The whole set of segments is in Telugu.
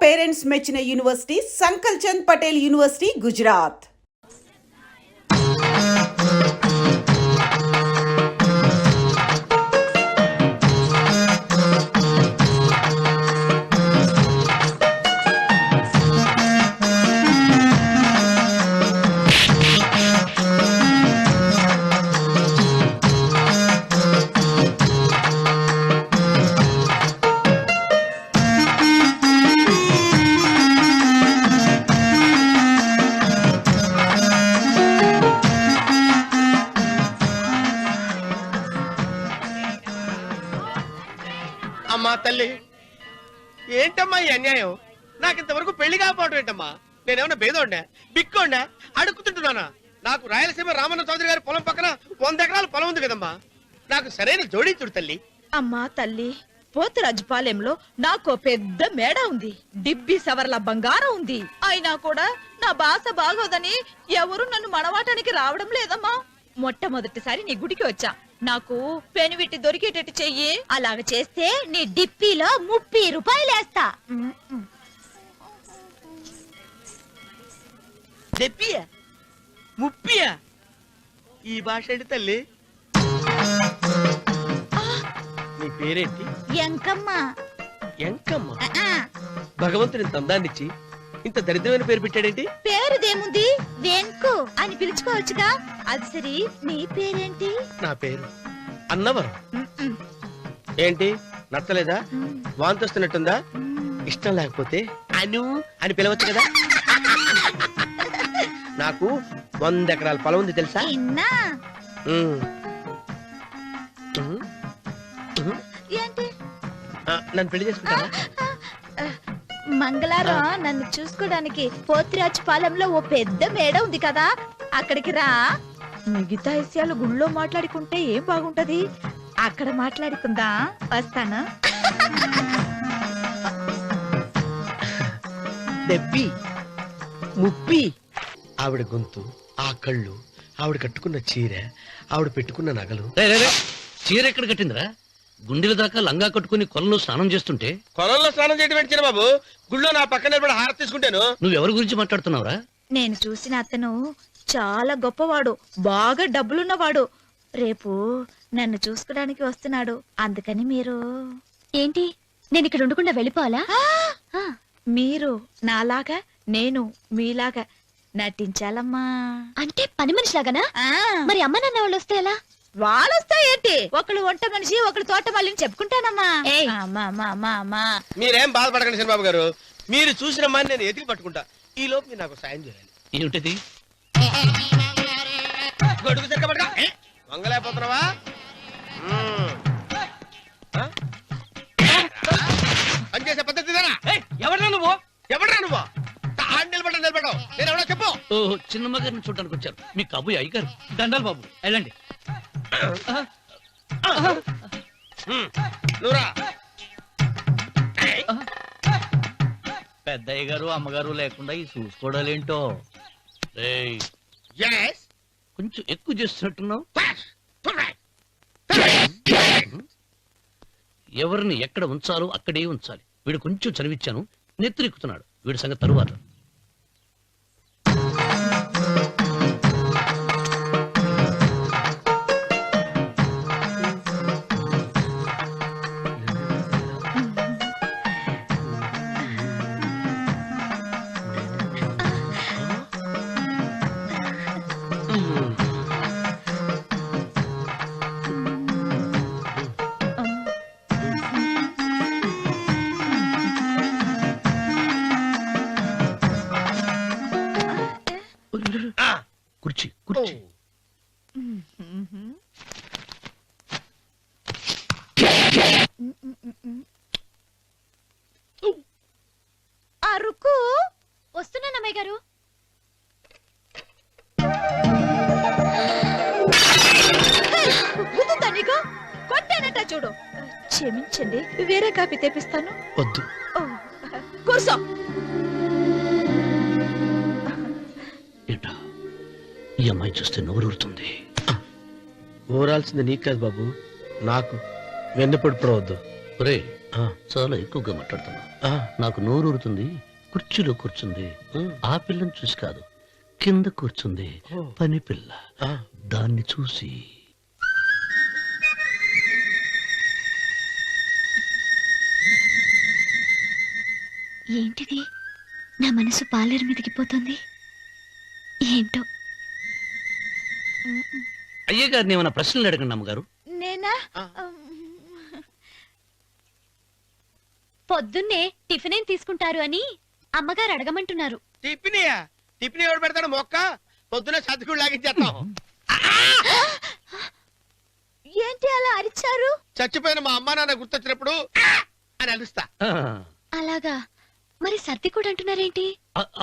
పేరెంట్స్ మెచ్చిన యూనివర్సిటీ సంకల్ చంద్ పటేల్ యూనివర్సిటీ గుజరాత్. అమ్మా తల్లి, ఏంటమ్మా ఈ అన్యాయం? నాకింతవరకు పెళ్లి కాకపోవడం ఏంటమ్మా? నేనేమన్నా బేదోండా, బిక్కోండా, అడుగుతుంటున్నానా? నాకు రాయలసీమ రామన్న చౌదరి గారి పొలం పక్కన 100 ఎకరాల పొలం ఉంది కదమ్మా. నాకు సరైన జోడించుడు తల్లి. అమ్మా తల్లి, పోతురాజుపాలెంలో నాకు పెద్ద మేడ ఉంది, డిబ్బి సవర్ల బంగారం ఉంది. అయినా కూడా నా భాష బాగోదని ఎవరు నన్ను మనవాటానికి రావడం లేదమ్మా. మొట్టమొదటిసారి నీ గుడికి వచ్చా, నాకు పెనువిట్టి దొరికేటట్టు చెయ్యి. అలాగ చేస్తే నీ డిప్పిలో 30 రూపాయలు వేస్తా. చెప్పియా 30? ఈ భాష ఏంటి తల్లి? నీ పేరేంటి? ఎంకమ్మ. ఎంకమ్మ? భగవంతుని ఇంత అందాన్నిచ్చి ఇంత దరిద్రమైన పేరు పెట్టాడేంటి? పేరుదేముంది, వెంకు అని పిలుచుకోవచ్చుగా. అది సరి, నీ పేరేంటి? నా పేరు అన్నవరం. ఏంటి నచ్చలేదా? వాంతొస్తున్నట్టుందా? ఇష్టం లేకపోతే అను అని పిలవచ్చు కదా. నాకు 100 ఎకరాల పొలం ఉంది తెలుసా? ఏంటి? నన్ను పెళ్లి చేసుకుంటావా? మంగళారం నన్ను చూసుకోవడానికి పోతురాజుపాలెంలో ఓ పెద్ద మేడ ఉంది కదా, అక్కడికి రా. మిగతా విషయాలు గుళ్ళో మాట్లాడుకుంటే ఏం బాగుంటది, అక్కడ మాట్లాడుకుందా. వస్తాను. దెబ్బి ముప్పి. ఆవిడ గొంతు, ఆ కళ్ళు, ఆవిడ కట్టుకున్న చీర, ఆవిడ పెట్టుకున్న నగలు. చీర ఎక్కడ కట్టిందిరా? గుండెల దాకా లంగా కట్టుకుని కొలంలో స్నానం చేస్తుంటే. కొలంలో స్నానం చేయడం పెట్టిన బాబు, గుళ్ళో నా పక్కన నిలబడి హారతి తీసుకుంటాను. నువ్వెవరి గురించి మాట్లాడుతున్నావురా? నేను చూసిన అతను చాలా గొప్పవాడు, బాగా డబ్బులున్నవాడు. రేపు నన్ను చూసుకోవడానికి వస్తున్నాడు. అందుకని మీరు. ఏంటి, నేను ఇక్కడ ఉండకుండా వెళ్ళిపోవాలా? మీరు నాలాగా, నేను మీలాగా నటించాలమ్మా. అంటే పని మనిషిలాగానా? మరి అమ్మ నాన్న వాళ్ళు వస్తే ఎలా? వాళ్ళొస్తా ఏంటి, ఒకళ్ళు వంట మనిషి, ఒకళ్ళు తోట మళ్ళీ చెప్పుకుంటానమ్మా. మీరేం బాధపడకండి చంద్రబాబు గారు, మీరు చూసిన మని నేను ఎతికి పట్టుకుంటా. ఈ లోపు మీరు నాకు సాయం చేయాలి. ఏమిటది? గొడుగు తిరగబడగా వంగలేకపోతున్నావా? పనిచేసే పద్ధతి ఎవరా నువ్వు? నిలబడ్డావు నేను ఎవరో చెప్పు. చిన్నమ్మ గారిని చూడడానికి వచ్చారు. మీ కబుయ్య అయ్యగారు. దండాలు బాబు, వెళ్ళండి. పెద్దయ్య గారు అమ్మగారు లేకుండా ఈ చూసుకోవడాలేంటో. కొంచెం ఎక్కువ చేస్తున్నట్టున్నావు. ఎవరిని ఎక్కడ ఉంచాలో అక్కడే ఉంచాలి. వీడు కొంచెం చదివిచ్చాను, నెత్తిరెక్కుతున్నాడు. వీడి సంగతి తరువాత. కుర్చీ కుర్చీ. అరుకు వస్తున్నాను అమ్మాయి గారు. కొట్టానట చూడు. క్షమించండి, వేరే కాపీ తెప్పిస్తాను. వద్దు. కూర్చో. ఏంటా ఈ అమ్మాయి చూస్తే నోరూరుతుంది. ఊరాల్సింది నీకు కాదు బాబు, నాకు. వెన్నపొడి పడవద్దు. ఒరే, చాలా ఎక్కువగా మాట్లాడుతున్నా. నాకు నోరు ఊరుతుంది. కుర్చీలో కూర్చుంది. ఆ పిల్లని చూసి కాదు, కింద కూర్చుంది పని పిల్ల. దాన్ని చూసి ఏంటిది? నా మనసు పాలేరు మీదకి పోతుంది. ఏంటో. అయ్య గారిని ఏమైనా ప్రశ్నలు అడగండి అమ్మగారు. నేనా? పొద్దున్నే టిఫిన్ ఏం తీసుకుంటారు అని అమ్మగారు అడగమంటున్నారు. టిఫినియా? టిఫిన్ ఎవడు పెడతాడు మొక్క? పొద్దున సతుకుడు లాగించేస్తాం. ఏంటి అలా అరిచారు? చచ్చిపోయిన మా అమ్మా నాన్న గుర్తొచ్చినప్పుడు అని అలుస్తా. ఆ, అలాగా? మరి సర్ది కూడా అంటున్నారేంటి?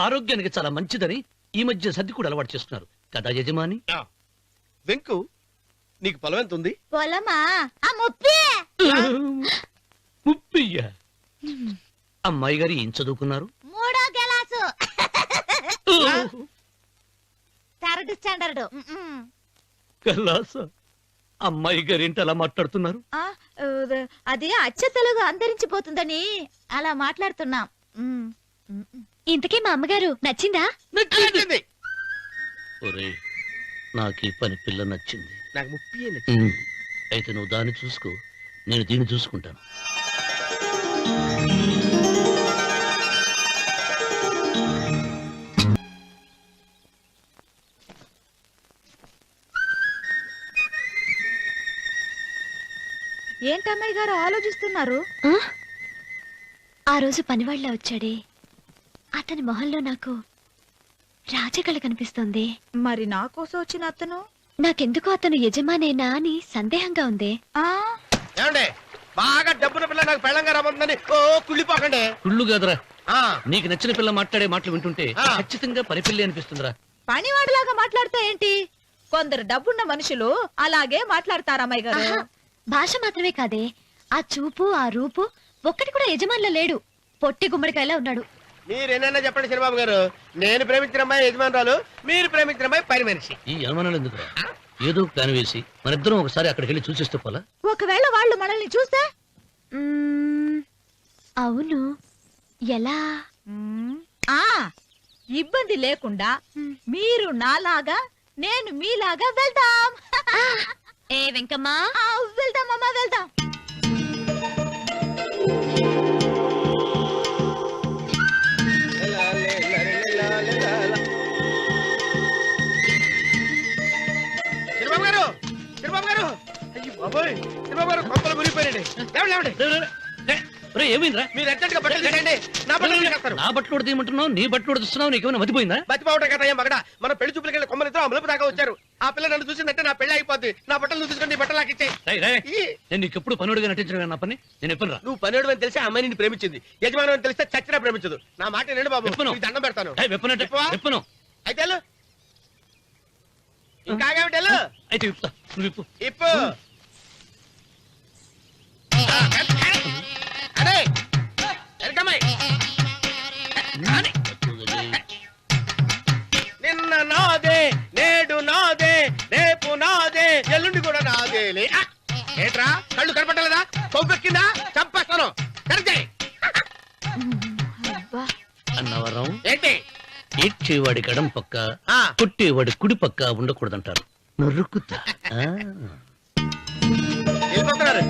ఆరోగ్యానికి చాలా మంచిదని ఈ మధ్య సర్ది కూడా అలవాటు చేస్తున్నారు కదా యజమాని. వెంకు, నీకు పొలం ఎంత ఉంది? పొలమా? ఆ ముప్పి. ముప్పయ్య. అమ్మాయి గారు ఏం చదువుకున్నారు? 3వ క్లాసు, 3rd స్టాండర్డ్. కలాస. అమ్మాయి గారు ఏంటి అలా మాట్లాడుతున్నారు? అది అచ్చ తెలుగు అంతరించిపోతుందని అలా మాట్లాడుతున్నాం. ఇంతకీ మా అమ్మగారు నచ్చిందా? నచ్చింది. ఒరేయ్, నాకు ఈ పని పిల్ల నచ్చింది. నాకు ముప్పి నచ్చింది. అయితే నువ్వు దాన్ని చూసుకో, నేను దీన్ని చూసుకుంటాను. ఏంటమ్మాయి గారు ఆలోచిస్తున్నారు? ఆ? ఆ రోజు పనివాళ్ళ వచ్చాడే, అతని మొహంలో నాకు రాజకళ కనిపిస్తోంది. మరి నా కోసం వచ్చిన అతను? నాకెందుకో అతను యజమానేనా అని సందేహంగా ఉంది. ఏమండి, బాగా డబ్బున పిల్ల నాకు పెళ్ళంగా రాబోతుందని ఓ కుళ్ళిపోకండి. కుళ్ళు కాదురా, ఆ, నీకు నచ్చిన పిల్ల మాట్లాడే మాటలు వింటుంటే ఆ. ఖచ్చితంగా పని పిల్లి అనిపిస్తుందిరా. పనివాడిలాగా మాట్లాడతా ఏంటి? కొందరు డబ్బున్న మనుషులు అలాగే మాట్లాడతారు అమ్మాయి గారు. ఆహా, భాష మాత్రమే కాదే, ఆ చూపు ఆ రూపు ఒక్కటి కూడా యజమానిలో లేడు. పొట్టి గుమ్మడికాయలా ఉన్నాడు. మీరేనన్నా చెప్పండి చంద్రబాబు గారు. నేను ప్రేమించిన అమ్మాయి యజమానురాలు, మీరు ప్రేమించిన అమ్మాయి పని మనిషి. ఈ అనుమానాలు ఎందుకురా? ఏదో ప్లాన్ వేసి మనిద్దరం ఒకసారి అక్కడికి వెళ్ళి చూసేస్తే పోలా? ఒకవేళ వాళ్ళు మనల్ని చూస్తే? అవును, ఎలా? ఆ ఇబ్బంది లేకుండా మీరు నాలాగా నేను మీలాగా వెళ్దాం. ఏ వెంకమ్మా, వెళ్దాం అమ్మా, వెళ్దాం. చంద్రబాబు గారు, చంద్రబాబు గారు, అయ్యో బాబోయ్, చంద్రబాబు గారు కొంపలు మునిగిపోయారండి. లేవండి. ఏమైందిరా? మీరు అర్జెంట్ గా బట్టలు తీసేయండి. నా బట్టలు తీసేస్తారు. నా బట్టలు కూడా తీయమంటున్నావు, నీ బట్టలు కూడా తీస్తున్నావు. నీకేమైనా మతిపోయిందా? బతిపావటం కదా ఏం మగడ. మన పెళ్లి చూపులకి వెళ్ళి కొమ్మలు ఇద్దరు అమలుపు దాకా వచ్చారు. ఆ పిల్ల నన్ను చూసిందంటే నా పెళ్లి అయిపోద్ది. నా బట్టలు నువ్వు తీసుకొని నీ బట్టలు నాకు ఇచ్చేయి. నేను నీకు ఎప్పుడు పనుడిగా నటించడం నా పని. నేను ఎప్పుడు రా. నువ్వు పనివాడు అని తెలిసి ఆ అమ్మాయి నిన్ను ప్రేమించింది. యజమాని అని తెలిస్తే చచ్చినా ప్రేమించదు. నా మాట వినండి బాబు, విప్పను. నీకు దండం పెడతాను. వెప్పను. అయితే వెళ్ళు. ఇంకా ఆగావిటి వెళ్ళు. అయితే విప్పుతా, నువ్వు విప్పు. ఇప్పు. అరే ఎరకమ్మాయి, నిన్న నాదే, నేడు నాదే, రేపు నాదే, ఎల్లుండి కూడా నాదేలే. ఏట్రా కళ్ళు కనపట్టలేదా? కొవ్వెక్కిందా? చంపేస్తాను. కరెక్టే. అన్నవరం ఏంటి? ఏడ్చేవాడి గడం పక్క, ఆ. కొట్టేవాడి కుడి పక్క ఉండకూడదంటారు. నరుక్కుతా. వెళ్ళిపోతున్నారు.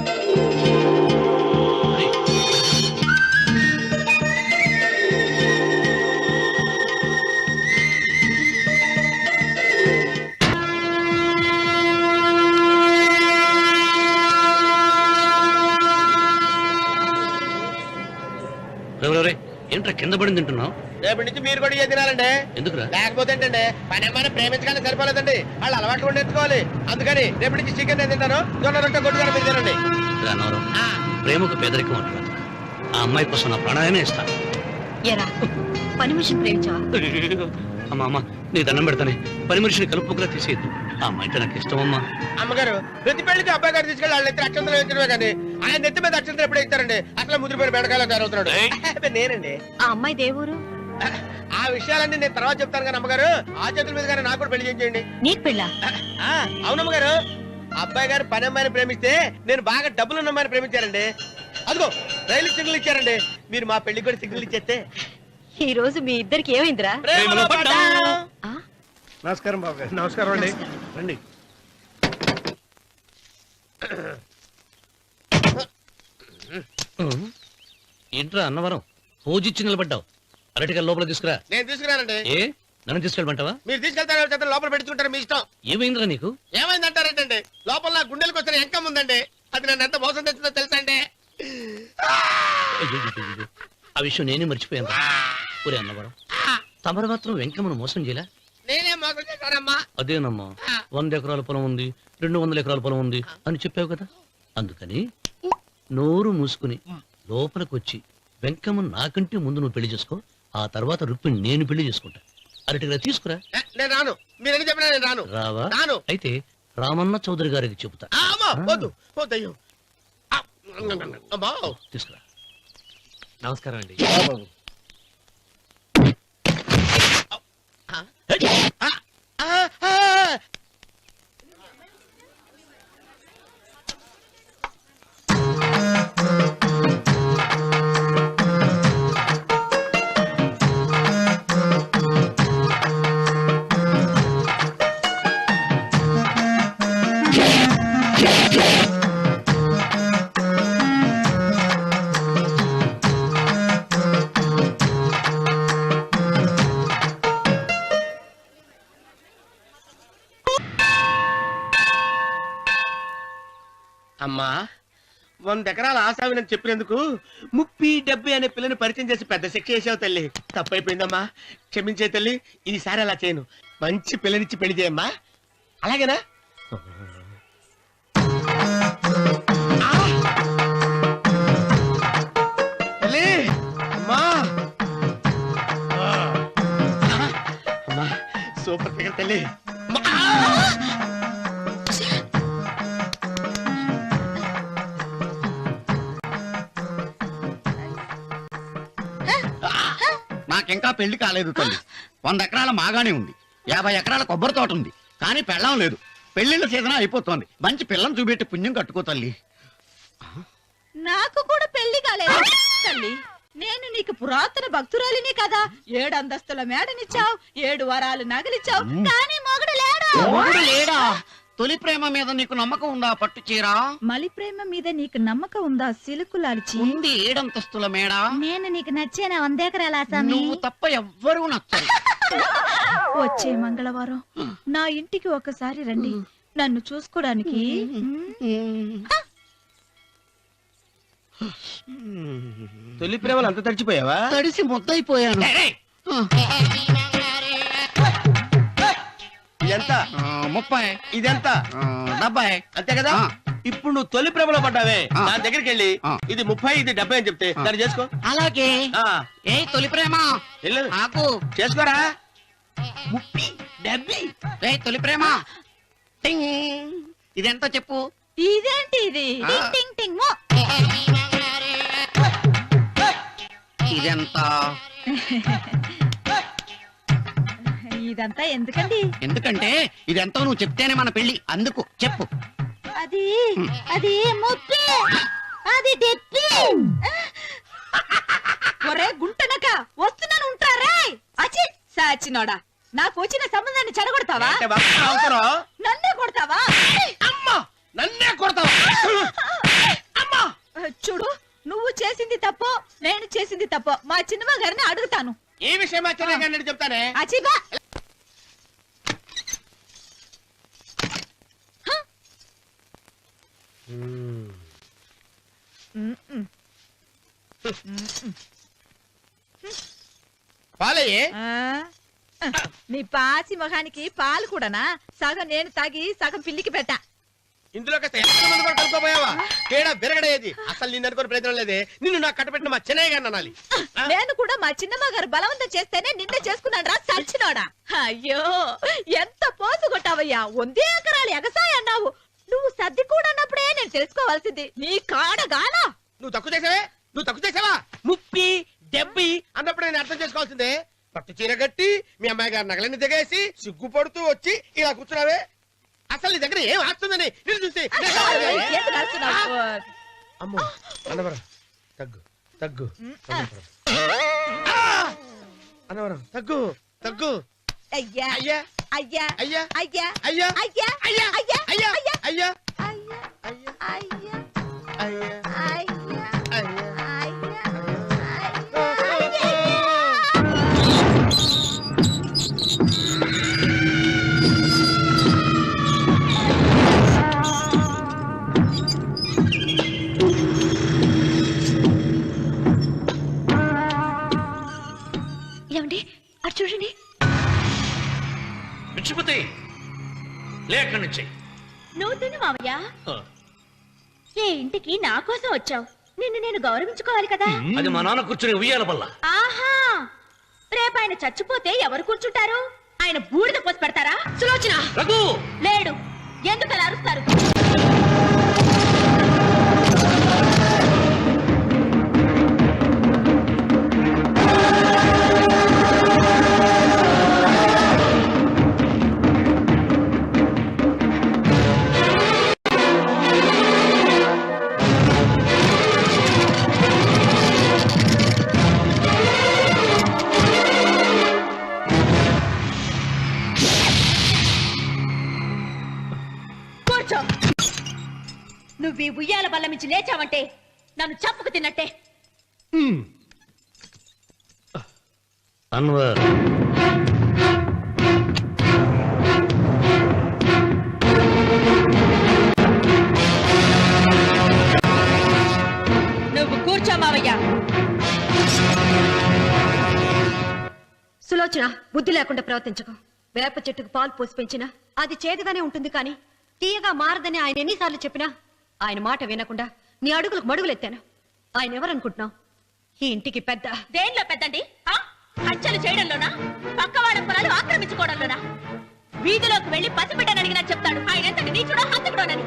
ఏంట్రా కింద పడింది తింటున్నావు? రేపటి నుంచి మీరు కూడా ఇదే తినాలండి. ఎందుకురా? లేకపోతే ఏంటంటే పని అమ్మాయిని ప్రేమించగానే సరిపోలేదండి. వాళ్ళు అలవాట్లు కూడా నేర్చుకోవాలి. అందుకని రేపటి నుంచి చికెన్ నేను తింటాను, జొన్న రొట్టె కొట్టుగా మీరు తినండి. అన్నవరం, ప్రేమకు పేదరికం అంటారు. ఆ అమ్మాయి కోసం నా ప్రాణాయమే ఇస్తా. ఎరా పని మనిషిని ప్రేమించావా? అమ్మా నీ దండం పెడతానే, పని మనిషిని కలుపుకులా తీసేయద్దు. ఆ అమ్మాయి అంటే నాకు ఇష్టమమ్మా. అమ్మగారు, ప్రతి పెళ్లికి అబ్బాయి గారు తీసుకెళ్ళి వాళ్ళ ఎత్తి అక్షంతలు వేయించడమే కానీ ఆయన నెత్తి మీద అక్షంతలు ఎప్పుడే ఇస్తారండి. అసలు ముదిరిపోయిన బెడకాయలు తయారవుతున్నాడు. నేనండి. ఆ అమ్మాయి దేవురు? ఆ విషయాలన్నీ నేను తర్వాత చెప్తాను కానీ అమ్మగారు, ఆ చేతుల మీద కానీ నాకు కూడా పెళ్లి చేయండి. నీకు పెళ్ళా? అవునమ్మగారు, అబ్బాయి గారు పని అమ్మాయిని ప్రేమిస్తే నేను బాగా డబ్బులున్న అమ్మాయిని ప్రేమించారండి. అదిగో రైలు సిగ్నల్ ఇచ్చారండి. మీరు మా పెళ్లి కూడా సిగ్నల్ ఇచ్చేస్తే ఈ రోజు మీ ఇద్దరికి ఏమైందిరా? ప్రేమలో పడ్డాం. నమస్కారం బాబు గారు. నమస్కారం అండి. రండి. ఏంట్రా అన్నవరం పూజిచ్చి నిలబడ్డావు? అరటిగా లోపల తీసుకురా. నేను తీసుకురానండి. ఏ నన్ను తీసుకెళ్ళమంటావా? మీరు తీసుకెళ్తారు లోపల పెట్టుకుంటారు, మీ ఇష్టం. ఏమైందిరా నీకు? ఏమైందంటారేంటండి? లోపల నా గుండెలకు వచ్చిన ఎంకం ఉందండి. అది నన్ను ఎంత మోసం తెచ్చిందో తెలుసా అండి? అయ్యయ్యయ్యయ్యో. ఆ విషయం నేనే మర్చిపోయాను. ఒరే అన్నవరం, తమరు మాత్రం వెంకమ్మను మోసం చేయలే? నేనే మోసం చేశానమ్మా. అదేనమ్మా, 100 ఎకరాల పొలం ఉంది, 200 ఎకరాల పొలం ఉంది అని చెప్పావు కదా. అందుకని నోరు మూసుకుని లోపలికి వచ్చి వెంకమ్మను నాకంటే ముందు నువ్వు పెళ్లి చేసుకో. ఆ తర్వాత రుక్మిణి నేను పెళ్లి చేసుకుంటా. అరటిగా తీసుకురా. నేను రాను. మీరని చెప్పినా నేను రాను. రావా? రాను. అయితే రామన్న చౌదరి గారికి చెబుతా. అమ్మా వద్దు వద్దయ్యో. అమ్మా తీసుకురా. నమస్కారం అండి. అమ్మా 100 ఎకరాల ఆశావినని చెప్పినందుకు 30-70 అనే పిల్లని పరిచయం చేసి పెద్ద శిక్ష చేసావు తల్లి. తప్పైపోయిందమ్మా, క్షమించే తల్లి. ఈసారి అలా చేయను. మంచి పిల్లనిచ్చి పెళ్లి చేయమ్మా. అలాగేనా? తల్లి అమ్మా. అమ్మా సూపర్ ఫిగర్ తల్లి. నాకింకా పెళ్లి కాలేదు తల్లి. 100 ఎకరాల మాగానే ఉంది, 50 ఎకరాల కొబ్బరి తోట ఉంది, కానీ పెళ్ళం లేదు. పెళ్లిళ్ళ సీజన్ అయిపోతోంది. మంచి పిల్లని చూపెట్టి పుణ్యం కట్టుకో తల్లి. నాకు కూడా పెళ్లి కాలేదు తల్లి. నేను నీకు పురాతన భక్తురాలిని కదా. 7 అంతస్తుల మేడనిచ్చావు, 7 వరాలు నగలిచ్చావు, కానీ మొగుడు లేడు. మొగుడు లేడా? తొలి ప్రేమ మీద నీకు నమ్మకం ఉందా? పట్టు చీరా మలి ప్రేమ మీద నీకు నమ్మకం ఉందా? సిలుకులాల్చి ఉంది. 7 అంతస్తుల మేడ. నేను నీకు నచ్చేనా 100 ఎకరాల ఆసామి? నువ్వు తప్ప ఎవ్వరూ నచ్చరు. వచ్చే మంగళవారం నా ఇంటికి ఒకసారి రండి, నన్ను చూసుకోవడానికి. తొలి ప్రేమలు అంత తడిచిపోయావా? తడిసి ముద్దయిపోయాను. ఇదెంత? 30. ఇదెంత? 70. అంతే కదా. ఆ. ఇప్పుడు నువ్వు తొలి ప్రేమలో పడ్డావే, ఆ. దాని దగ్గరికి వెళ్ళి ఆ. ఇది 30 ఇది 70 అని చెప్తే దాన్ని చేసుకో. అలాగే. ఆ, ఏ తొలి ప్రేమ వెళ్ళు. నాకు చేసుకోరా. 30 70. ఏ తొలి ప్రేమ టింగ్. ఇదెంత చెప్పు? ఇదేంటి ఇది? ఆ. టింగ్ టింగ్ టింగ్ మో. ఇదెంత? ఇదంతా ఎందుకండి? ఎందుకంటే ఇదెంతో నువ్వు చెప్తేనే మన పెళ్లి. అందుకు చెప్పు. అది అది ముప్పి, అది డెప్పి. ఒరే గుంటనక వస్తున్నాను, ఉంటారా? అచి సాచినోడా, నాకు వచ్చిన సంబంధాన్ని చెడగొడతావా? అంటే బాగా అవసరం. నన్నే కొడతావా? అమ్మా నన్నే కొడతావా? అమ్మా చూడు, నువ్వు చేసింది తప్పో నేను చేసింది తప్పో మా చిన్నమ్మ గారిని అడుగుతాను. ఈ విషయం ఆశ్చర్యంగా చెప్తానే. అచిబా పాలయ్యే. నీ పాసి మొహానికి పాలు కూడానా? సగం నేను తాగి సగం పిల్లికి పెట్టా. ఇందులో కాస్త ఎంత మంది కూడా కలుపుకోపోయావా? తేడా విరగడేది. అసలు నిన్ను అనుకుని ప్రయత్నం లేదే. నిన్ను నాకు కట్టబెట్టిన మా చెన్నయ్య గారిని అనాలి. నేను కూడా మా చిన్నమ్మ గారు బలవంతం చేస్తేనే నిన్నే చేసుకున్నాడు రా సచ్చినోడా. అయ్యో ఎంత పోసు కొట్టావయ్యా. 100 ఎకరాలు ఎగసాయి అన్నావు. నువ్వు సర్ది కూడా అన్నప్పుడే నేను తెలుసుకోవాల్సింది. నీ కాడగానా? నువ్వు తక్కువ చేసావే? నువ్వు తక్కువ చేసావా? 30 70 అన్నప్పుడు నేను అర్థం చేసుకోవాల్సిందే. పట్టు చీర కట్టి మీ అమ్మాయి గారు నగలన్నీ దిగేసి సిగ్గుపడుతూ వచ్చి ఇలా కూర్చున్నావే. అసలు నీ దగ్గర ఏం ఆస్తుందని నేను చూసి ఎందుకు అరుస్తున్నావు? అమ్మో అన్నవరం తగ్గు. తగ్గు అనవరం తగ్గు తగ్గు అయ్యా అయ్యా అయ్యా అయ్యా అయ్యా అయ్యా అయ్యా అయ్యా అయ్యా అయ్యా అయ్యా అయ్యా అయ్యా అయ్యా అయ్యా అయ్యా ఏమండి అటు చూడండి. పిచ్చిపోతే లేక నుంచి నువ్వు తిను మావయ్య. ఏ ఇంటికి నా కోసం వచ్చావు, నిన్ను నేను గౌరవించుకోవాలి కదా. అది మా నాన్న కూర్చుని ఉయ్యాల వల్ల. ఆహా, రేపు ఆయన చచ్చిపోతే ఎవరు కూర్చుంటారు? ఆయన బూడిద పోసి పెడతారా? సులోచన రఘు లేడు, ఎందుకు అలా అరుస్తారు? కూర్చో. నువ్వు ఈ ఉయ్యాల బల్ల మించి లేచావంటే నన్ను చంపుకు తిన్నట్టే. అన్వర్ నువ్వు కూర్చో మావయ్య. సులోచన, బుద్ధి లేకుండా ప్రవర్తించకు. వేప చెట్టుకు పాలు పోసి పెంచినా అది చేదుగానే ఉంటుంది, కానీ తీయగా మారదని ఆయన ఎన్నిసార్లు చెప్పినా ఆయన మాట వినకుండా నీ అడుగులకు మడుగులెత్తాను. ఆయన ఎవరనుకుంటున్నావు? ఈ ఇంటికి పెద్ద. దేనిలో పెద్దండి? హత్యలు చేయడంలోనా? పక్కవాడ పొలాలు ఆక్రమించుకోవడంలోనా? వీధిలోకి వెళ్లి పసిబిడ్డని అడిగినా చెప్తాడు ఆయన ఎంతటి నీచుడో హంతకుడోనని.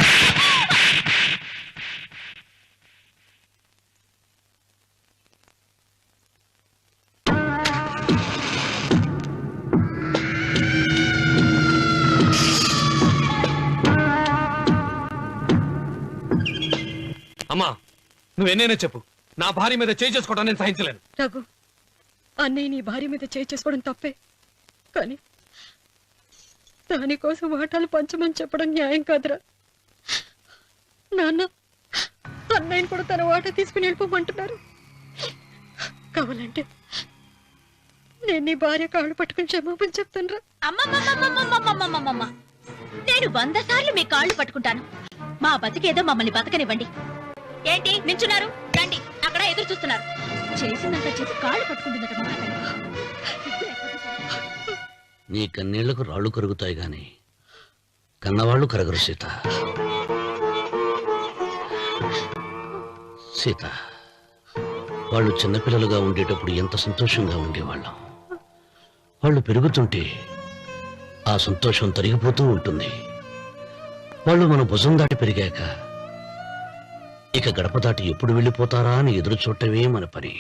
అమ్మా నువ్వెన్నైనా చెప్పు, నా భార్య మీద చేయి చేసుకోవడం నేను సహించలేను. రఘు, అన్నయ్య నీ భార్య మీద చేయి చేసుకోవడం తప్పే, కానీ దానికోసం వాటాలు పంచమని చెప్పడం న్యాయం కాదురా. నాన్న అన్నయ్యని కూడా తన వాటా తీసుకుని వెళ్ళిపోమంటున్నారు. కావాలంటే నేను నీ భార్య కాళ్ళు పట్టుకుని క్షమాపణ చెప్తాను. అమ్మమ్మమ్మమ్మమ్మమ్మమ్మమ్మమ్మ, నేను 100 సార్లు మీ కాళ్ళు పట్టుకుంటాను. మా బతికేదో మమ్మల్ని బతకనివ్వండి. ఏంటి నించున్నారు? రండి, అక్కడ ఎదురు చూస్తున్నారు. చేసిందంతా చేసి కాళ్ళు పట్టుకుంటుందట మా అతను. నీ కన్నీళ్లకు రాళ్లు కరుగుతాయి గాని కన్నవాళ్లు కరగరు సీత. సీత, వాళ్ళు చిన్నపిల్లలుగా ఉండేటప్పుడు ఎంత సంతోషంగా ఉండేవాళ్ళం. వాళ్ళు పెరుగుతుంటే ఆ సంతోషం తరిగిపోతూ ఉంటుంది. వాళ్ళు మన భుజం దాటి పెరిగాక ఇక గడప దాటి ఎప్పుడు వెళ్ళిపోతారా అని ఎదురు చూడటమే మన పని.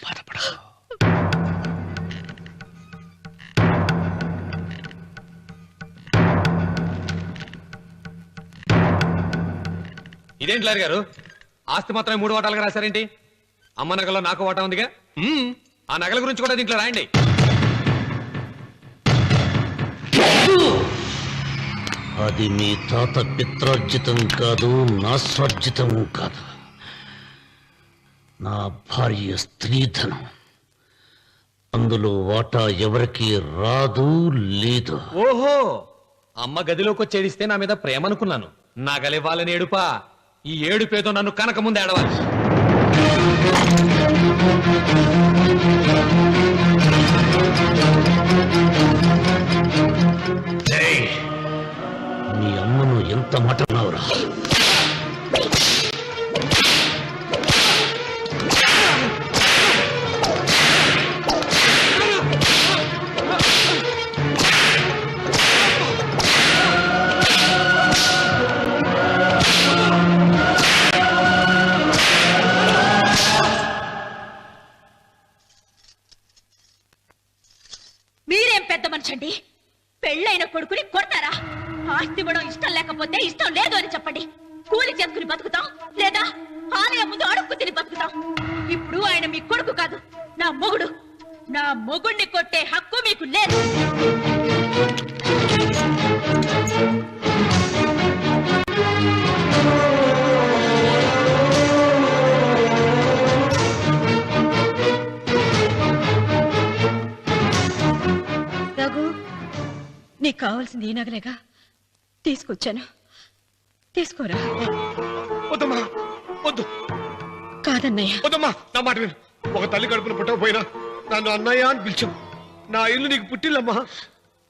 బాధపడకు. ఇదేంటి లారి గారు, ఆస్తి మాత్రమే 3 వాటాలుగా రాశారేంటి? అమ్మ నగలో నాకు వాటా ఉందిగా. ఆ నగల గురించి కూడా దీంట్లో రాయండి. అది మీ తాత పిత్రార్జితం కాదు, నా స్వార్జితం కాదు. నా భార్య స్త్రీధనం. అందులో వాటా ఎవరికి రాదు, లేదు. ఓహో, అమ్మ గదిలోకి వచ్చేడిస్తే నా మీద ప్రేమ అనుకున్నాను. నగలివ్వాలని ఏడుపా. ఈ ఏడుపేదో నన్ను కనక ముందు ఏడవాలి. మీ అమ్మను ఎంత మాట అన్నావురా? మీరేం పెద్ద మనిషండి, పెళ్ళైన కొడుకుని కొడతారా? ఆస్తి ఇవ్వడం ఇష్టం లేకపోతే ఇష్టం లేదు అని చెప్పండి. కూలి చేసుకుని బతుకుతాం, లేదా ఆలయం ముందు అడుక్కు తిని బతుకుతాం. ఇప్పుడు ఆయన మీ కొడుకు కాదు, నా మొగుడు. నా మొగుడిని కొట్టే హక్కు మీకు లేదు. రఘు, నీకు కావాల్సింది ఈ నగలేగా తీసుకొచ్చాను, తీసుకోరా. వద్దమ్మా, వద్దు కాదన్నయ్య. వద్దమ్మా, నా మాట విను. ఒక తల్లి కడుపున పుట్టకపోయినా నన్ను అన్నయ్య అని పిలిచావు. నా ఇల్లు నీకు పుట్టిల్లమ్మా.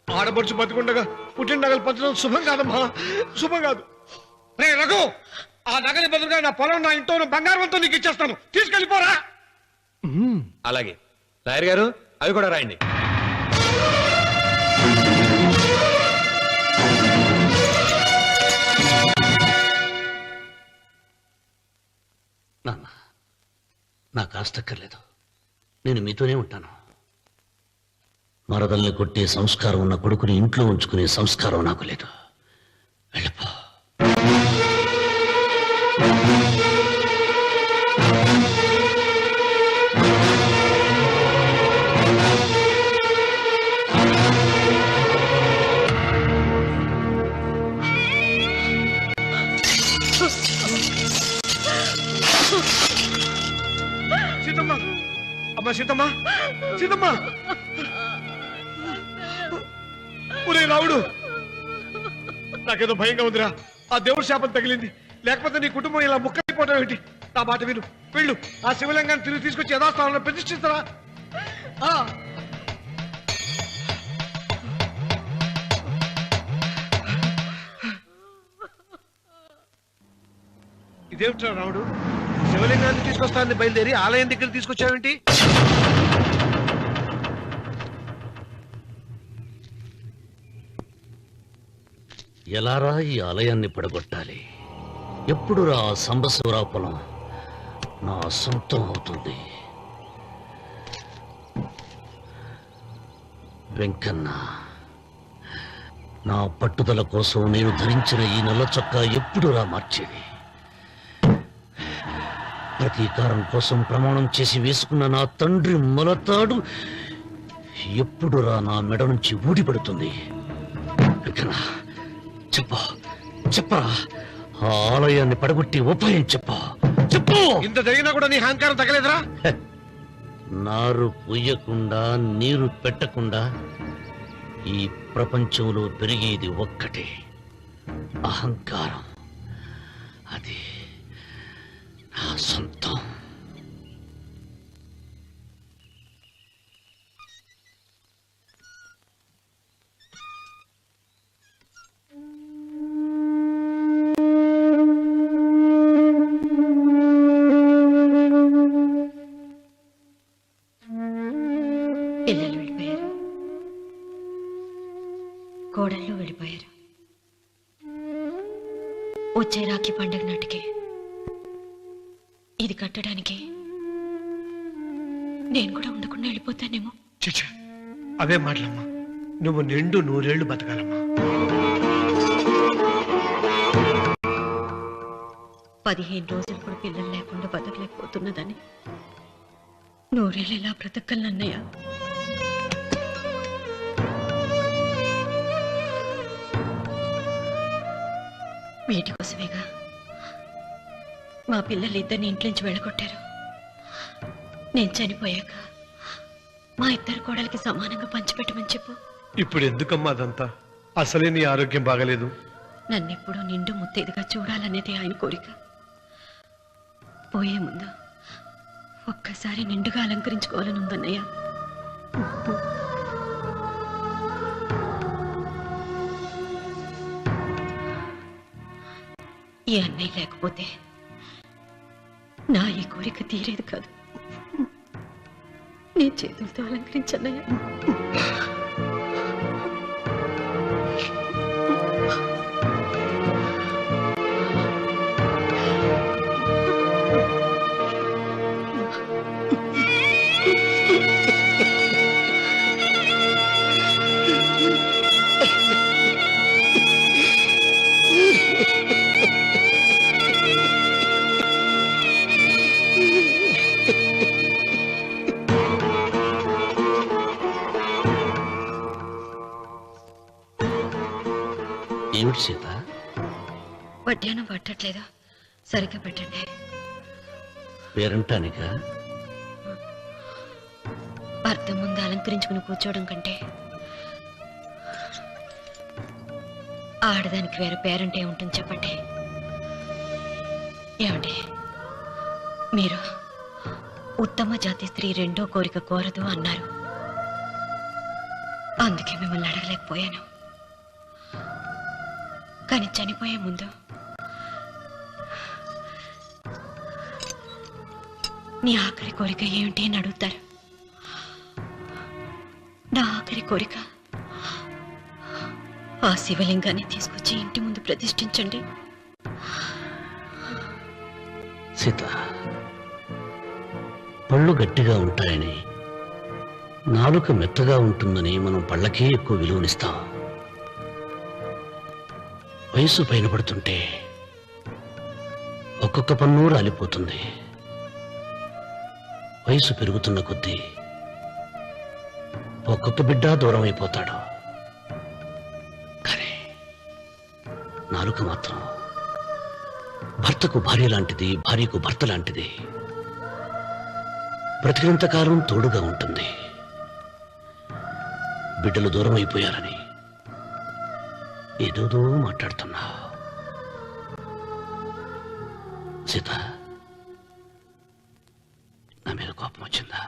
ఆడపడుచు బతికుండగా పుట్టిన నగలు పంచడం శుభం కాదమ్మా, శుభం కాదు. రే రఘు, ఆ నగలి బదులుగా నా పొలం, నా ఇంట్లో ఉన్న బంగారంతో నీకు ఇచ్చేస్తాను, తీసుకెళ్ళిపోరా. అలాగే లాయర్ గారు, అవి కూడా రాయండి. నాన్న, నాకు ఆస్తక్కర్లేదు. నేను మీతోనే ఉంటాను. మరదల్ని కొట్టే సంస్కారం ఉన్న కొడుకుని ఇంట్లో ఉంచుకునే సంస్కారం నాకు లేదు. వెళ్ళిపో. సీతమ్మ, అమ్మా సీతమ్మ, సీతమ్మ. ఒరే రావుడు, నాకేదో భయంగా ఉందిరా. ఆ దేవుడి శాపం తగిలింది, లేకపోతే నీ కుటుంబం ఇలా ముక్కైపోవడం ఏంటి? నా మాట విను, వెళ్ళు. ఆ శివలింగాన్ని తిరిగి తీసుకొచ్చి యథాస్థానంలో ప్రతిష్ఠిస్తారా. ఇదేమిట్రా రావుడు, శివలింగాన్ని తీసుకొస్తానని బయలుదేరి ఆలయం దగ్గర తీసుకొచ్చావేంటి? ఎలారా ఈ ఆలయాన్ని పడగొట్టాలి? ఎప్పుడు రా సంబశివరావు పొలం నా సొంతం అవుతుంది? వెంకన్న, నా పట్టుదల కోసం నేను ధరించిన ఈ నల్ల చొక్కా ఎప్పుడు రా మార్చేది? ప్రతీకారం కోసం ప్రమాణం చేసి వేసుకున్న నా తండ్రి మొలతాడు ఎప్పుడు రా నా మెడ నుంచి ఊడిపడుతుంది? వెంకన్న, చెప్పరా, ఆ ఆలయాన్ని పడగొట్టి ఉపాయం చెప్పు. ఇంత జరిగినా కూడా నీ అహంకారం తగలేదురా? నారు పొయ్యకుండా నీరు పెట్టకుండా ఈ ప్రపంచంలో పెరిగేది ఒక్కటే, అహంకారం. అది నా సొంతం. పిల్లలు వెళ్ళిపోయారు, కోడళ్ళు వెళ్ళిపోయారు. వచ్చే రాఖీ పండగ నాటికి ఇది కట్టడానికి నేను కూడా ఉండకుండా వెళ్ళిపోతానేమో. చిచ్చా, అవే మాటలమ్మా. నువ్వు నిండు 100 ఏళ్ళు బతకాలమ్మా. 15 రోజులు కూడా పిల్లలు లేకుండా బతకలేకపోతున్నదని 100 ఏళ్ళు ఎలా బ్రతకగలనన్నయ్య? వీటి కోసమేగా మా పిల్లలిద్దరిని ఇంట్లోంచి వెళ్ళగొట్టారు. నేను చనిపోయాక మా ఇద్దరు కోడలికి సమానంగా పంచిపెట్టమని చెప్పు. ఇప్పుడు ఎందుకమ్మా అదంతా? అసలే నీ ఆరోగ్యం బాగలేదు. నన్నెప్పుడు నిండు ముత్తైదుగా చూడాలనేది ఆయన కోరిక. పోయే ముందు ఒక్కసారి నిండుగా అలంకరించుకోవాలని ఉందన్నయ్య. ఈ అన్నయ్య లేకపోతే నా ఈ కోరిక తీరేది కాదు. నీ చేతులతో అలంకరించన్నయ్య. ఏమిటి సీత? వడ్డానం పట్టట్లేదు, సరిగ్గా పెట్టండి. పేరంటానిక? అర్థం ముందు అలంకరించుకుని కూర్చోవడం కంటే ఆడదానికి వేరే పేరంటే ఉంటుంది చెప్పండి. ఏమండి, మీరు ఉత్తమ జాతి స్త్రీ రెండో కోరిక కోరదు అన్నారు. అందుకే మిమ్మల్ని అడగలేకపోయాను. కానీ చనిపోయే ముందు నీ ఆఖరి కోరిక ఏమిటి అని అడుగుతారు. నా ఆఖరి కోరిక ఆ శివలింగాన్ని తీసుకొచ్చి ఇంటి ముందు ప్రతిష్ఠించండి. సీత, పళ్ళు గట్టిగా ఉంటాయని, నాలుక మెత్తగా ఉంటుందని మనం పళ్ళకే ఎక్కువ విలువనిస్తాం. వయసు పైన పడుతుంటే ఒక్కొక్క పన్ను రాలిపోతుంది. వయసు పెరుగుతున్న కొద్దీ ఒక్కొక్క బిడ్డ దూరం అయిపోతాడు. కానీ నాలుక మాత్రం భర్తకు భార్య లాంటిది, భార్యకు భర్త లాంటిది. బ్రతికినంతకాలం తోడుగా ఉంటుంది. బిడ్డలు దూరం అయిపోయారని ఏదోదో మాట్లాడుతున్నా. సీత, నా మీద కోపం వచ్చిందా?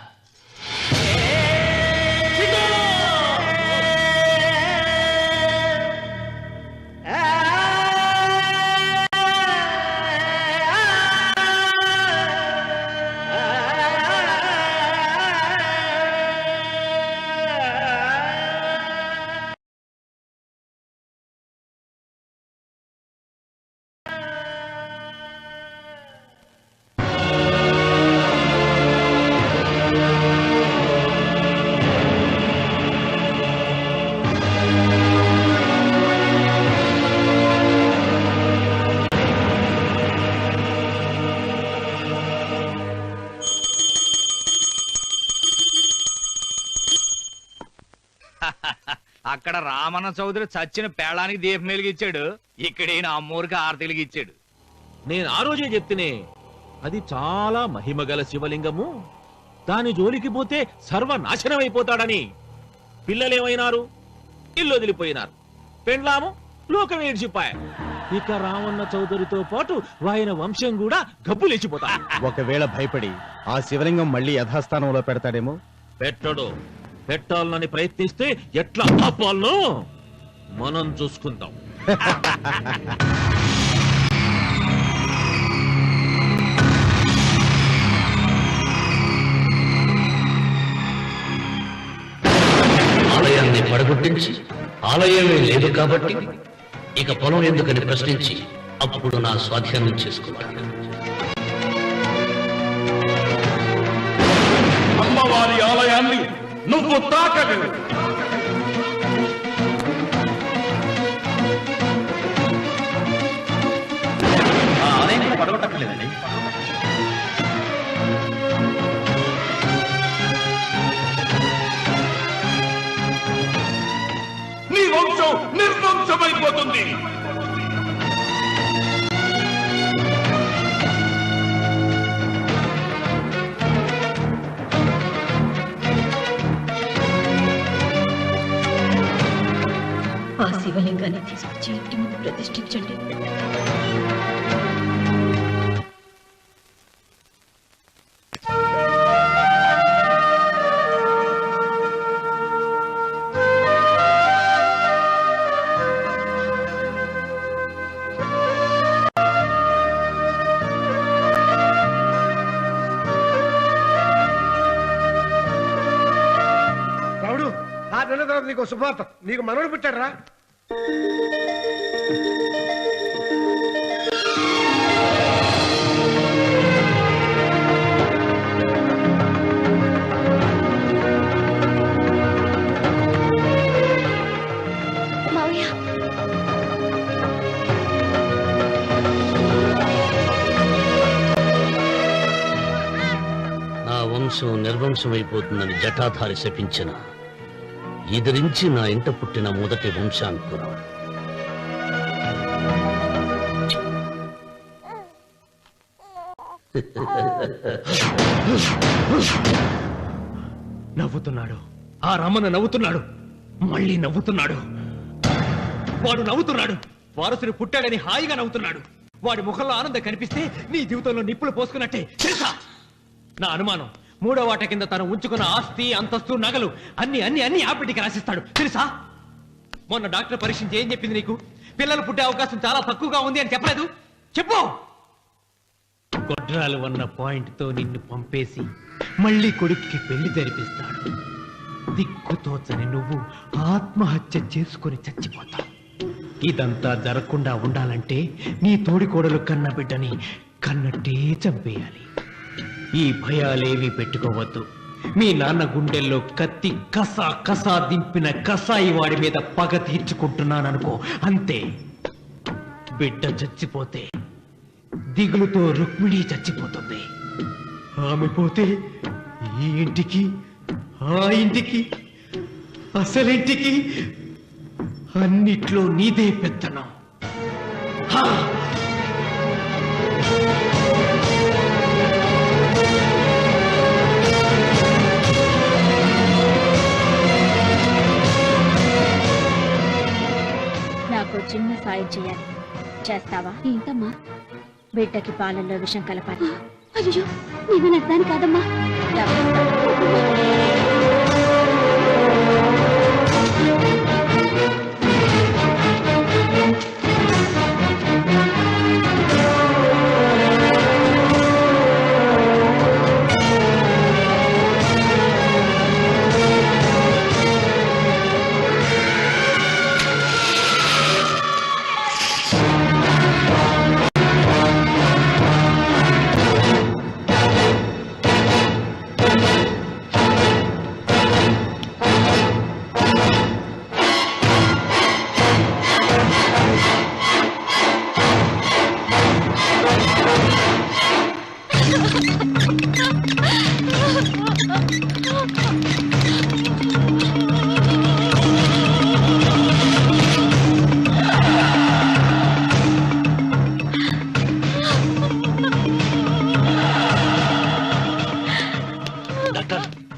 అక్కడ రామన్న చౌదరి చచ్చిన పేళానికి దీపం వెలిగించాడు, ఇక్కడ ఈయన అమ్మూరికి ఆరతి వెలిగించాడు. నేను ఆ రోజే చెప్తేనే అది చాలా మహిమగల శివలింగము, దాని జోలికి పోతే సర్వనాశనం అయిపోతాడని. పిల్లలేమైనారు? ఇల్లు వదిలిపోయినారు. పెండ్లాము లోకం ఏడ్చిపోయా. ఇక రామన్న చౌదరితో పాటు ఆయన వంశం కూడా గబ్బు లేచిపోతా. ఒకవేళ భయపడి ఆ శివలింగం మళ్ళీ యథాస్థానంలో పెడతాడేమో. పెట్టడు. పెట్టాలని ప్రయత్నిస్తే ఎట్లా ఆపాలనో మనం చూసుకుందాం. ఆలయాన్ని పడగొట్టించి ఆలయమే లేదు కాబట్టి ఇక పొలం ఎందుకని ప్రశ్నించి అప్పుడు నా స్వాధీనం చేసుకుంటాను. అమ్మవారి ఆలయాన్ని నువ్వు తాకలేవు. ఆలయాన్ని పడగొట్టలేదండి. నీ వంశం నిర్వంశమైపోతుంది. ఆ శివలింగాన్ని తీసుకొచ్చి ఇంటి ముందు ప్రతిష్ఠించండి. రావుడు, 6 నెలల తర్వాత నీకు శుభార్త. నీకు మనవడు పుట్టారా? నా వంశం నిర్వంశమైపోతుందని జటాధారి శపించిన ఎదిరించి నా ఇంట పుట్టిన మొదటి వంశాంకురం. నవ్వుతున్నాడు. ఆ రమణ నవ్వుతున్నాడు. మళ్ళీ నవ్వుతున్నాడు. వాడు నవ్వుతున్నాడు. వారసుడు పుట్టాడని హాయిగా నవ్వుతున్నాడు. వాడి ముఖంలో ఆనందం కనిపిస్తే నీ జీవితంలో నిప్పులు పోసుకున్నట్టే తెలుసా? నా అనుమానం 3వ వాట కింద తను ఉంచుకున్న ఆస్తి, అంతస్తు, నగలు అన్ని అన్ని అన్ని ఆ బిడ్డకి రాసిస్తాడు తెలుసా? మొన్న డాక్టర్ పరీక్షించి ఏం చెప్పింది నీకు? పిల్లలు పుట్టే అవకాశం చాలా తక్కువగా ఉంది అని చెప్పలేదు? చెప్పు. గొడ్రాలు ఉన్న పాయింట్ తో నిన్ను పంపేసి మళ్ళీ కొడుక్కి పెళ్లి జరిపిస్తాడు. దిక్కుతోచని నువ్వు ఆత్మహత్య చేసుకుని చచ్చిపోతావు. ఇదంతా జరగకుండా ఉండాలంటే నీ తోడికోడలు కన్న బిడ్డని కన్నట్టే చంపేయాలి. ఈ భయాలేవి పెట్టుకోవద్దు. మీ నాన్న గుండెల్లో కత్తి కసా కసా దింపిన కసాయి వాడి మీద పగ తీర్చుకుంటున్నాననుకో, అంతే. బిడ్డ చచ్చిపోతే దిగులుతో రుక్మిణి చచ్చిపోతుంది. ఆమె పోతే ఈ ఇంటికి, ఆ ఇంటికి, అసలింటికి అన్నిట్లో నీదే పెత్తనం. హా! నాకు చిన్న సాయం చేయాలి. చేస్తావా? ఏంటమ్మా? బిడ్డకి పాలల్లో విషం కలపాలి. అయ్యో, నేను అర్థాన్ని కాదమ్మా.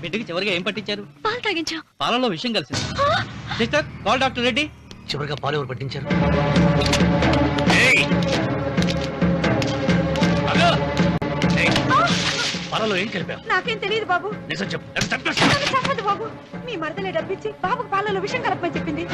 బిడ్డకి చివరిగా ఏం పట్టించారు? పాలు తాగించా. పాలలో విషయం కలిసింది. Sister, call doctor Reddy. చివరిగా పాలు ఎవరు పట్టించారు? పాలలో ఏం కలిపావు? నాకేం తెలియదు బాబు. నిజం చెప్పు. నాకు చెప్పదు బాబు. మీ మరదలే డబ్బిచ్చి బాబుకు పాలలో విషం కలపమని చెప్పింది.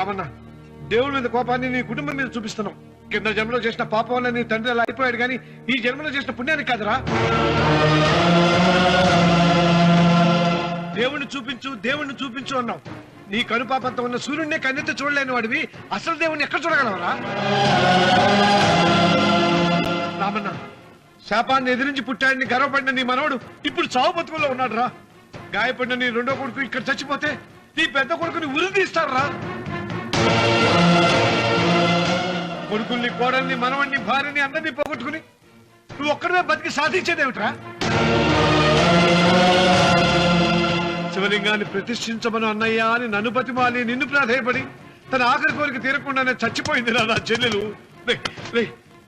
రామన్న, దేవుడి మీద కోపాన్ని నీ కుటుంబం మీద చూపిస్తున్నావు. కింద జన్మలో చేసిన పాపం వల్ల నీ తండ్రి అలా అయిపోయాడు, కానీ ఈ జన్మలో చేసిన పుణ్యానికి కాదురా. దేవుణ్ణి చూపించు అన్నావు. నీ కనుపాపంతో ఉన్న సూర్యుడినే కన్నెత్తి చూడలేని వాడివి అసలు దేవుణ్ణి ఎక్కడ చూడగలవరా? రామన్న, శాపాన్ని ఎదిరించి పుట్టాడని గర్వపడిన నీ మనవడు ఇప్పుడు చావు బతుకుల్లో ఉన్నాడు రా. గాయపడిన నీ రెండో కొడుకు ఇక్కడ చచ్చిపోతే నీ పెద్ద కొడుకుని ఉరి తీస్తారా? కొడుకుల్ని, కోడల్ని, మనవణ్ణి, భార్యని అందరినీ పోగొట్టుకుని నువ్వు ఒక్కడమే బతికి సాధించేదేమిట్రా? శివలింగాన్ని ప్రతిష్ఠించమను అన్నయ్య అని నన్ను బతిమాలి నిన్ను ప్రాధేయపడి తన ఆఖరి కోరిక తీరకుండానే చచ్చిపోయింది నా చెల్లెలు.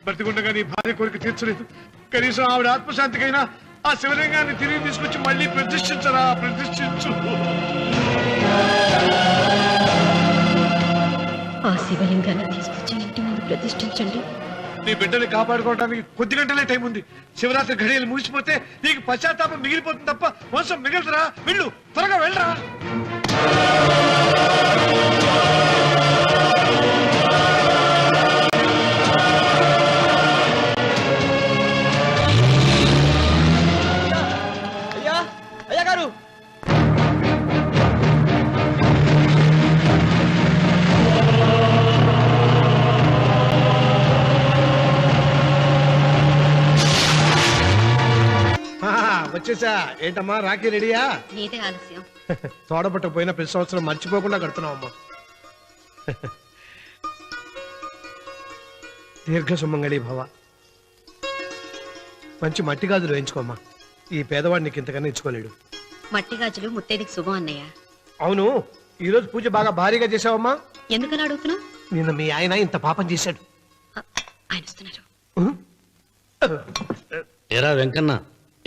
బ్రతికుండగా నీ భార్య కోరిక తీర్చలేదు. కనీసం ఆవిడ ఆత్మశాంతికైనా ఆ శివలింగాన్ని తిరిగి తీసుకొచ్చి మళ్ళీ ప్రతిష్ఠించరా, ప్రతిష్ఠించు. ఆ శివలింగాన్ని తీసుకొచ్చి ఇంటి ముందు ప్రతిష్ఠించండి. నీ బిడ్డని కాపాడుకోవడానికి కొద్ది గంటలే టైం ఉంది. శివరాత్రి ఘడియలు ముగిసిపోతే నీకు పశ్చాత్తాపం మిగిలిపోతుంది తప్ప వంశం మిగలదురా. వెళ్ళు, త్వరగా వెళ్ళరా. అయ్యా గారు, వచ్చేసా. ఏంటమ్మా రాఖీ రెడీయా? నీదే ఆలస్యం. తోడబట్టకపోయినా ప్రతి సంవత్సరం మర్చిపోకుండా కడుతున్నావమ్మా. దీర్ఘ సుమంగళి భవ. మంచి మట్టి గాజులు వేయించుకోమ్మా. ఈ పేదవాడిని నీకు ఇంతకన్నా ఇచ్చుకోలేడు. మట్టి గాజులు ముత్తైదికి శుభం అన్నయ్య. అవును, ఈ రోజు పూజ బాగా భారీగా చేసావమ్మా. ఎందుకలా అడుగుతున్నావు? నిన్న మీ ఆయన ఇంత పాపం చేశాడు. ఆయన వస్తున్నారు. ఏరా వెంకన్న,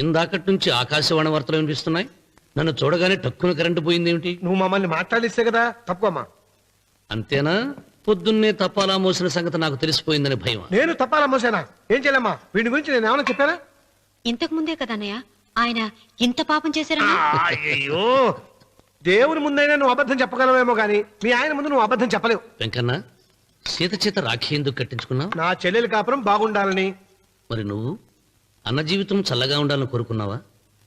ఇందాకటి నుంచి ఆకాశవాణి వార్తలు వినిపిస్తున్నాయి. నన్ను చూడగానే టక్కున కరెంటు పోయిందేమిటి? నువ్వు మమ్మల్ని మాట్లాడిస్తే కదా తప్పుకోమ్మా. అంతేనా? పొద్దున్నే తపాలా మోసిన సంగతి నాకు తెలిసిపోయిందని భయం. నేను తప్పాలా మోసానా? ఏం చేయలేమ్మా. వీడి గురించి నేను ఏమైనా చెప్పానా? ఇంతకు ముందే కదా అన్నయ్య ఆయన ఇంత పాపం చేశారన్నా. అయ్యో, దేవుని ముందైనా నువ్వు అబద్ధం చెప్పగలవేమో గానీ మీ ఆయన ముందు నువ్వు అబద్ధం చెప్పలేవు. వెంకన్న, సీత చేత రాఖీ ఎందుకు కట్టించుకున్నావు? నా చెల్లెలి కాపురం బాగుండాలని. మరి నువ్వు అన్న జీవితం చల్లగా ఉండాలని కోరుకున్నావా?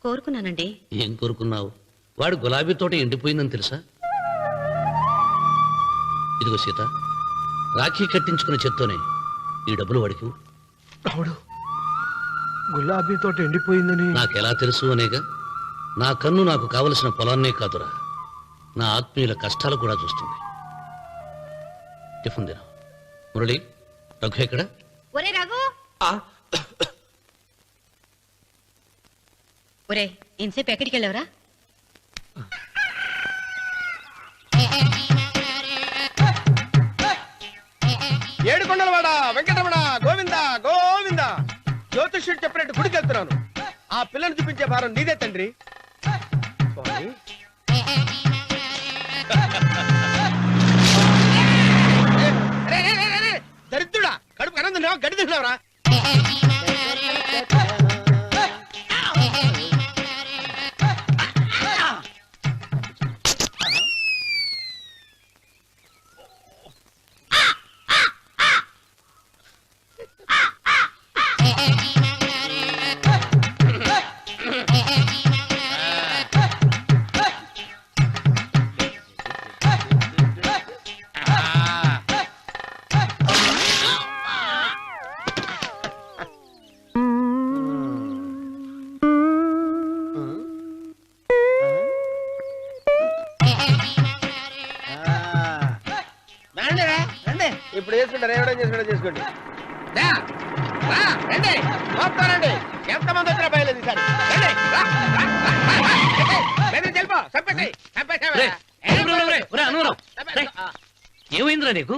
కోరుకున్నానండి. ఏం కోరుకున్నావు? వాడు గులాబీ తోట ఎండిపోయిందని తెలుసా? ఇదిగో సీత, రాఖీ కట్టించుకున్న చేత్తోనే ఈ డబ్బులు వాడికి. రావుడు, గులాబీ తోట ఎండిపోయిందని నాకెలా తెలుసు అనేగా. నా కన్ను నాకు కావలసిన పొలాన్నే కాదురా, నా ఆత్మీయుల కష్టాలు కూడా చూస్తుంది. టిఫిన్ తిన. మురళి, రఘు ఎక్కడ? ఒరే రఘు, ఒరే ఇంతసేపు ఎక్కడికి వెళ్ళవరా? ఏడుకొండలవాడ వెంకటరమణ గోవింద గోవింద. జ్యోతిష్యుడు చెప్పినట్టు గుడికి వెళ్తున్నాను. ఆ పిల్లని చూపించే భారం నీదే తండ్రి. స్వామి, దరిద్రుడా, కడుపు అన్నం తిన్నావా, గడ్డి తిన్నావురా? ఇప్పుడు చేసుకుంటారు, ఏమైనా చేసుకుంటా చేసుకోండి. రండి, రండి, ఎంతమంది వచ్చినా బయలుదేరి ఈసారి. రండి, వెళ్ళిపో, ఏమైందిరా నీకు?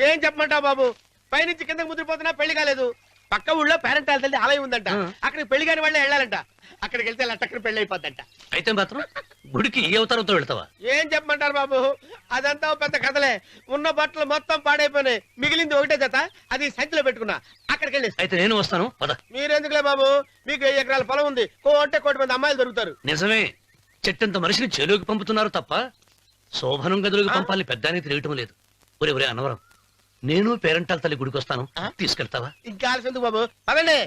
ఏం చెప్పమంటావు బాబు? పైనుంచి కిందకి ముద్రపోతున్నా పెళ్లి కాలేదు. పక్క ఊళ్ళో పేరెంట్ తల్లి ఆలయం ఉందంట. అక్కడికి పెళ్లి కాని వాళ్ళే వెళ్ళాలంట. అక్కడికి వెళ్తే లట్టక్కన పెళ్లి అయిపోద్దంట. అయితే మాత్రం గుడికి ఏ అవతారంతో వెళ్తావా? ఏం చెప్పమంటారు బాబు, అదంతా పెద్ద కథలే. ఉన్న బట్టలు మొత్తం పాడైపోయినాయి. మిగిలింది ఒకటే జత, అది సంచిలో పెట్టుకున్నా. అక్కడికి వెళ్ళి అయితే నేను వస్తాను. పద. మీరెందుకులే బాబు, మీకు 10 ఎకరాల పొలం ఉంది. అంటే 1 కోటి మంది అమ్మాయిలు దొరుకుతారు. నిజమే, చెట్టంత మనిషిని చేలోకి పంపుతున్నారు తప్ప శోభనం గదిలోకి పంపాలని పెద్దానికి తెలియటం లేదు. ఒరే ఒరే అనవరం, నేను పేరంటాల తల్లి గుడికి వస్తాను, తీసుకెళ్తావా? ఇంకా ఆలస్యం బాబు, పదండి.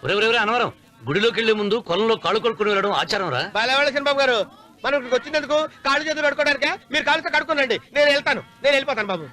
ఒరే ఒరే ఒరే అనవరం, గుడిలోకి వెళ్లే ముందు కొలంలో కాళ్ళు కొడుకుని వెళ్ళడం ఆచారం రా. బాలవాళ్ళ బాబు గారు, మనం ఇక్కడికి వచ్చినందుకు కాళ్ళు చేతులు కడుక్కోవడానికా? మీరు కాళ్ళతో కడుక్కోనండి, నేను వెళ్తాను, నేను వెళ్ళిపోతాను బాబు.